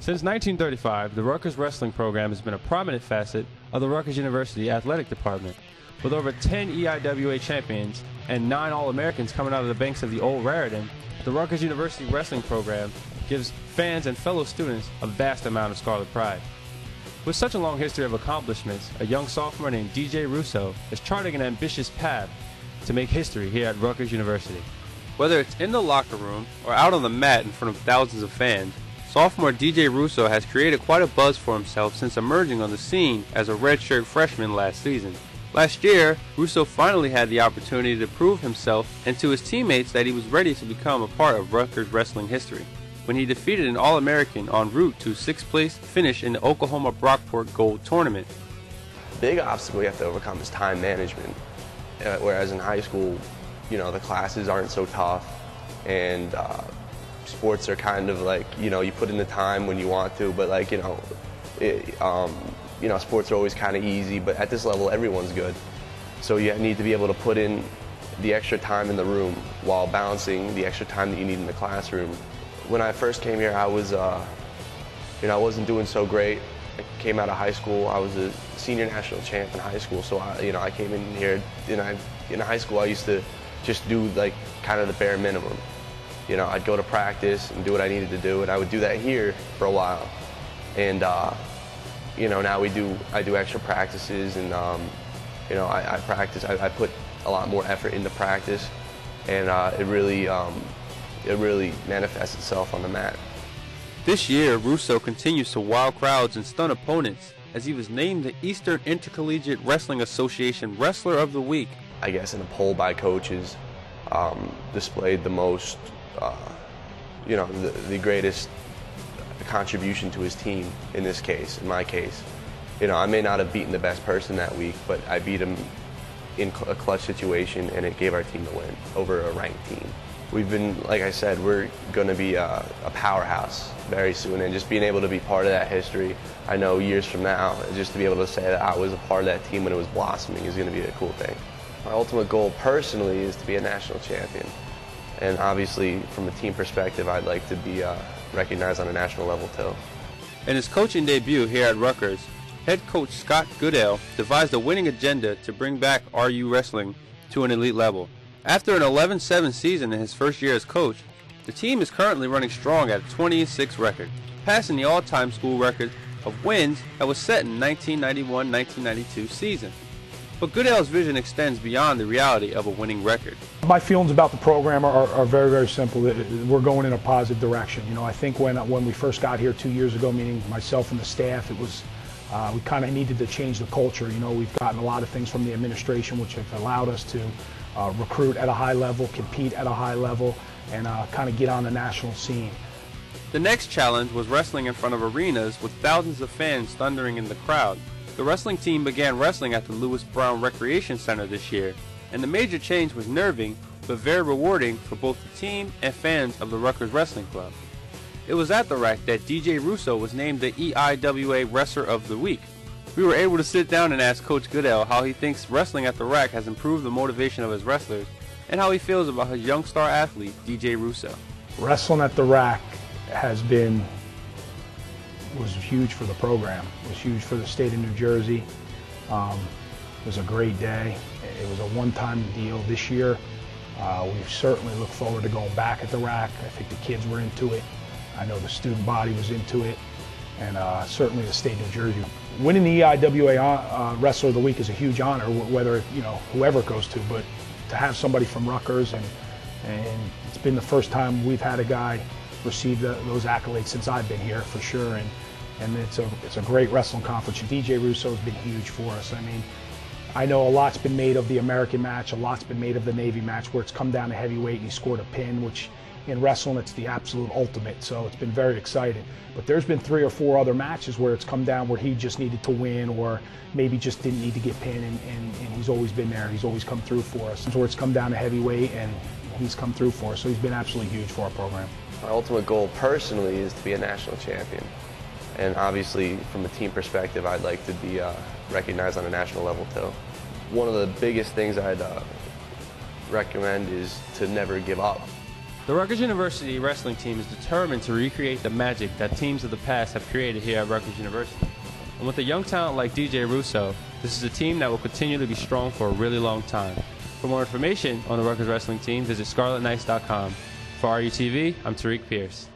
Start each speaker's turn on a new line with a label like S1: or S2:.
S1: Since 1935, the Rutgers wrestling program has been a prominent facet of the Rutgers University Athletic Department. With over 10 EIWA champions and 9 All-Americans coming out of the banks of the old Raritan, the Rutgers University wrestling program gives fans and fellow students a vast amount of scarlet pride. With such a long history of accomplishments, a young sophomore named DJ Russo is charting an ambitious path to make history here at Rutgers University. Whether it's in the locker room or out on the mat in front of thousands of fans, sophomore DJ Russo has created quite a buzz for himself since emerging on the scene as a redshirt freshman last season. Last year, Russo finally had the opportunity to prove himself and to his teammates that he was ready to become a part of Rutgers wrestling history, when he defeated an All-American en route to 6th place finish in the Oklahoma Brockport Gold Tournament.
S2: The big obstacle you have to overcome is time management, whereas in high school, the classes aren't so tough, and sports are kind of like, you put in the time when you want to, but sports are always kind of easy, but at this level, everyone's good. So you need to be able to put in the extra time in the room while balancing the extra time that you need in the classroom. When I first came here, I wasn't doing so great. I came out of high school. I was a senior national champ in high school, so I came in here, in high school I used to just do kind of the bare minimum. I'd go to practice and do what I needed to do, and I would do that here for a while. And now I do extra practices, and I practice. I put a lot more effort into practice, and it really manifests itself on the mat.
S1: This year, Russo continues to wow crowds and stun opponents as he was named the Eastern Intercollegiate Wrestling Association Wrestler of the Week.
S2: I guess in a poll by coaches, displayed the most, the greatest contribution to his team in this case, in my case. I may not have beaten the best person that week, but I beat him in a clutch situation, and it gave our team the win over a ranked team. We've been, like I said, we're going to be a powerhouse very soon, and just being able to be part of that history, I know years from now, just to be able to say that I was a part of that team when it was blossoming is going to be a cool thing. My ultimate goal personally is to be a national champion, and obviously from a team perspective, I'd like to be recognized on a national level too.
S1: In his coaching debut here at Rutgers, head coach Scott Goodell devised a winning agenda to bring back RU wrestling to an elite level. After an 11-7 season in his first year as coach, the team is currently running strong at a 20-6 record, passing the all-time school record of wins that was set in 1991-1992 season. But Goodell's vision extends beyond the reality of a winning record.
S3: My feelings about the program are very, very simple. We're going in a positive direction. I think when we first got here 2 years ago, meaning myself and the staff, it was we kind of needed to change the culture. We've gotten a lot of things from the administration which have allowed us to recruit at a high level, compete at a high level, and kind of get on the national scene.
S1: The next challenge was wrestling in front of arenas with thousands of fans thundering in the crowd. The wrestling team began wrestling at the Lewis Brown Recreation Center this year, and the major change was nerving but very rewarding for both the team and fans of the Rutgers Wrestling Club. It was at the rack that DJ Russo was named the EIWA Wrestler of the Week. We were able to sit down and ask Coach Goodell how he thinks wrestling at the rack has improved the motivation of his wrestlers and how he feels about his young star athlete, DJ Russo.
S3: Wrestling at the rack was huge for the program. It was huge for the state of New Jersey. It was a great day. It was a one-time deal this year. We certainly look forward to going back at the rack. I think the kids were into it. I know the student body was into it, and certainly the state of New Jersey. Winning the EIWA Wrestler of the Week is a huge honor, whether whoever it goes to, but to have somebody from Rutgers, and it's been the first time we've had a guy receive those accolades since I've been here, for sure, and it's a great wrestling conference. DJ Russo has been huge for us. I mean, I know a lot's been made of the American match, a lot's been made of the Navy match, where it's come down to heavyweight and he scored a pin, which in wrestling it's the absolute ultimate, so it's been very exciting. But there's been 3 or 4 other matches where it's come down where he just needed to win, or maybe just didn't need to get pinned, and he's always been there. He's always come through for us. Where it's come down to heavyweight and he's come through for us, so he's been absolutely huge for our program.
S2: My ultimate goal personally is to be a national champion, and obviously from a team perspective, I'd like to be recognized on a national level too. One of the biggest things I'd recommend is to never give up.
S1: The Rutgers University wrestling team is determined to recreate the magic that teams of the past have created here at Rutgers University. And with a young talent like DJ Russo, this is a team that will continue to be strong for a really long time. For more information on the Rutgers wrestling team, visit scarletknights.com. For RUTV, I'm Terek Pierce.